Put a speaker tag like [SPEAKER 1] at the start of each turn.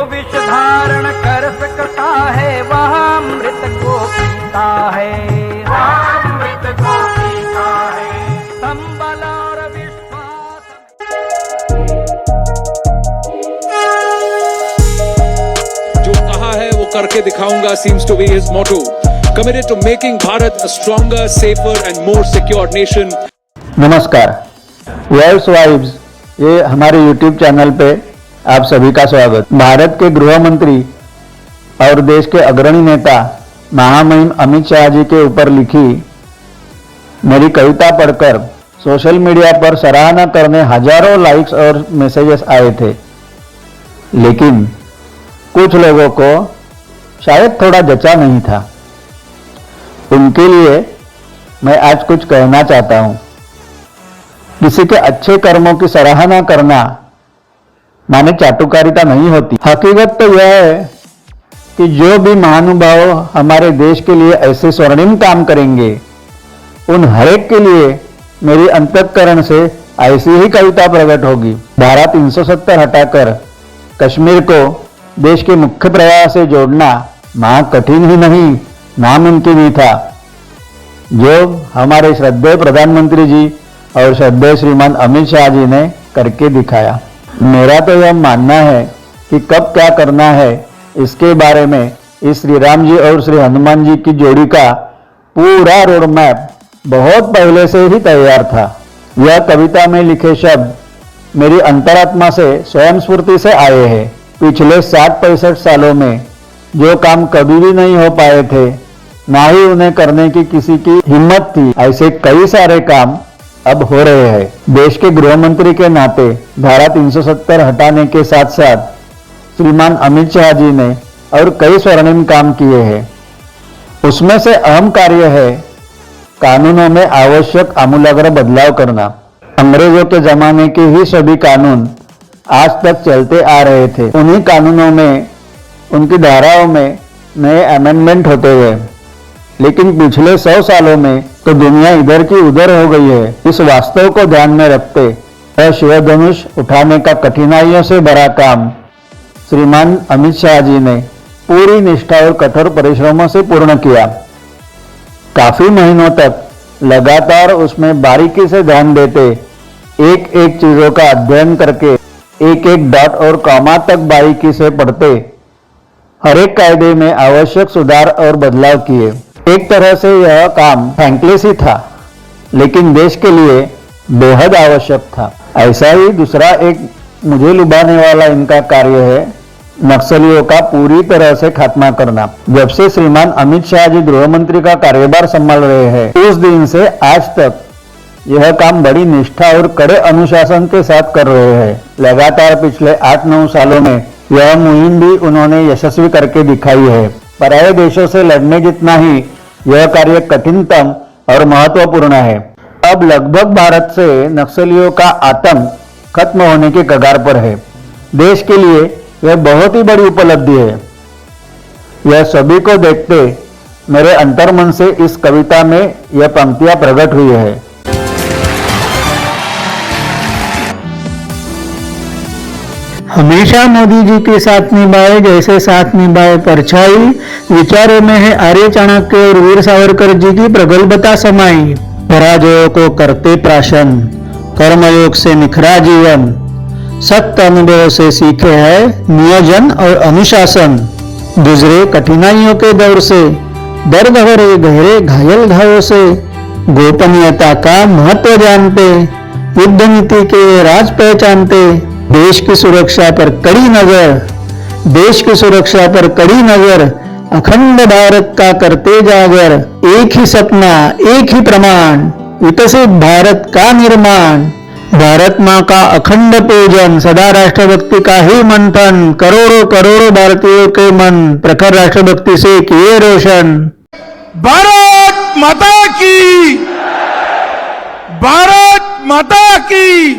[SPEAKER 1] विष धारण कर सकता है वह अमृत को पीता है, अमृत को पीता है। संबल और विश्वास
[SPEAKER 2] जो कहा है वो करके दिखाऊंगा seems to be his motto. Committed to making Bharat a stronger, safer and more secure nation.
[SPEAKER 3] नमस्कार, वॉइस वाइब्स ये हमारे YouTube चैनल पे आप सभी का स्वागत। भारत के गृह मंत्री और देश के अग्रणी नेता महामहिम अमित शाह जी के ऊपर लिखी मेरी कविता पढ़कर सोशल मीडिया पर सराहना करने हजारों लाइक्स और मैसेजेस आए थे, लेकिन कुछ लोगों को शायद थोड़ा जचा नहीं था। उनके लिए मैं आज कुछ कहना चाहता हूं। किसी के अच्छे कर्मों की सराहना करना माने चाटुकारिता नहीं होती। हकीकत तो यह है कि जो भी महानुभाव हमारे देश के लिए ऐसे स्वर्णिम काम करेंगे, उन हरेक के लिए मेरी अंतःकरण से ऐसी ही कविता प्रकट होगी। धारा 370 हटाकर कश्मीर को देश के मुख्य प्रवाह से जोड़ना महा कठिन ही नहीं, नामुमकिन ही था, जो हमारे श्रद्धेय प्रधानमंत्री जी और श्रद्धेय श्रीमान अमित शाह जी ने करके दिखाया। मेरा तो यह मानना है कि कब क्या करना है इसके बारे में इस श्री राम जी और श्री हनुमान जी की जोड़ी का पूरा रोड मैप बहुत पहले से ही तैयार था। यह कविता में लिखे शब्द मेरी अंतरात्मा से स्वयं स्फूर्ति से आए हैं। पिछले 60-65 सालों में जो काम कभी भी नहीं हो पाए थे, ना ही उन्हें करने की किसी की हिम्मत थी, ऐसे कई सारे काम अब हो रहे हैं। देश के गृह मंत्री के नाते धारा 370 हटाने के साथ साथ श्रीमान अमित शाह जी ने और कई स्वर्णिम काम किए हैं। उसमें से अहम कार्य है कानूनों में आवश्यक आमूलाग्र बदलाव करना। अंग्रेजों के जमाने के ही सभी कानून आज तक चलते आ रहे थे। उन्हीं कानूनों में, उनकी धाराओं में नए अमेंडमेंट होते हुए, लेकिन पिछले 100 सालों में तो दुनिया इधर की उधर हो गई है। इस वास्तव को ध्यान में रखते यह शिवधनुष उठाने का कठिनाइयों से भरा काम श्रीमान अमित शाह जी ने पूरी निष्ठा और कठोर परिश्रमों से पूर्ण किया। काफी महीनों तक लगातार उसमें बारीकी से ध्यान देते, एक एक चीजों का अध्ययन करके एक एक डॉट और कॉमा तक बारीकी से पढ़ते, हर एक कायदे में आवश्यक सुधार और बदलाव किए। एक तरह से यह काम थैंकलेस ही था, लेकिन देश के लिए बेहद आवश्यक था। ऐसा ही दूसरा एक मुझे लुभाने वाला इनका कार्य है नक्सलियों का पूरी तरह से खात्मा करना। जब से श्रीमान अमित शाह जी गृह मंत्री का कार्यभार संभाल रहे हैं, उस दिन से आज तक यह काम बड़ी निष्ठा और कड़े अनुशासन के साथ कर रहे हैं। लगातार पिछले 8-9 सालों में यह मुहिम भी उन्होंने यशस्वी करके दिखाई है। पराये देशों से लड़ने जितना ही यह कार्य कठिनतम और महत्वपूर्ण है। अब लगभग भारत से नक्सलियों का आतंक खत्म होने के कगार पर है। देश के लिए यह बहुत ही बड़ी उपलब्धि है। यह सभी को देखते मेरे अंतर्मन से इस कविता में यह पंक्तियां प्रकट हुई है।
[SPEAKER 4] हमेशा मोदी जी के साथ निभाए जैसे साथ निभाए परछाई, विचारों में है आर्य चाणक्य और वीर सावरकर जी की प्रगल्भता समाई। पराजयों को करते प्राशन, कर्मयोग से निखरा जीवन, सख्त अनुभव से सीखे है नियोजन और अनुशासन। गुजरे कठिनाइयों के दौर से, दर्द भरे गहरे घायल घावों से, गोपनीयता का महत्व जानते, युद्ध नीति के राज पहचानते, देश की सुरक्षा पर कड़ी नजर, देश की सुरक्षा पर कड़ी नजर, अखंड भारत का करते जागर, एक ही सपना एक ही प्रमाण, विकसित भारत का निर्माण। भारत माँ का अखंड पूजन, सदा राष्ट्रभक्ति का ही मंथन, करोड़ों करोड़ों भारतीयों के मन प्रखर राष्ट्रभक्ति से किए रोशन।
[SPEAKER 5] भारत माता की, भारत माता की।